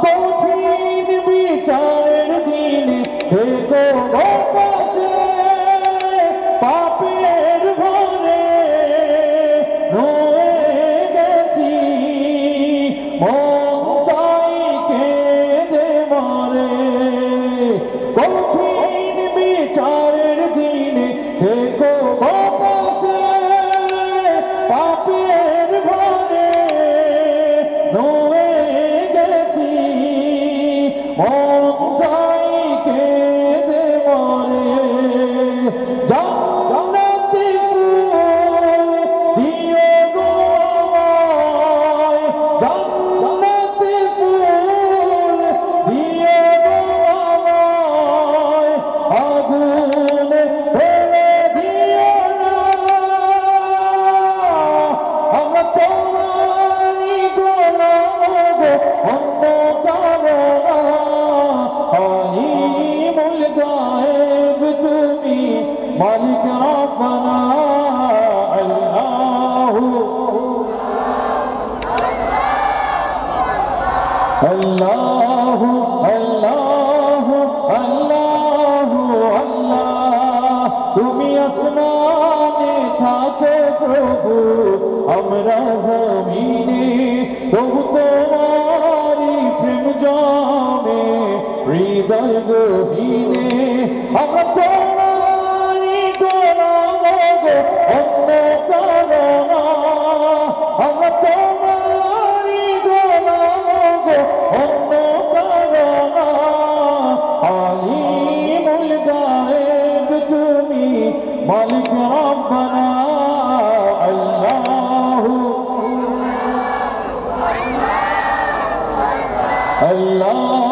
কঠিন বিচারের দিনে থেকো গো পাশে, পাপের ভরে নুয়ে গেছি, মন তাই কেঁদে মরে। কঠিন বিচারের দিনে থেকো গো পাশে, পাপের ভরে নুয়ে গেছি, মন তাই কেঁদে মরে। জান্নাতি ফুল দিও গো আমায়, জান্নাতি ফুল দিও গো আমায়, আগুনে ফেলে দিও না। আমরা তোমারই গোলাম গো, অন্য কারো না। আলিমুল গায়েব তুমি, মালিক রব্বানা। আল্লাহু আল্লাহু আল্লাহু আল্লাহু আল্লাহ। তুমি আসমানে থাকো প্রভু, আমরা জমিনে, প্রভু তোমারি প্রেম জমে হৃদয় গহীনে। আমরা তোমারি গোলাম গো, অন্য কারো না। আমরা তোমারি গোলাম গো, অন্য কারো না। আলিমুল গায়েব তুমি, মালিক রব্বানা। আল্লাহু আল্লাহ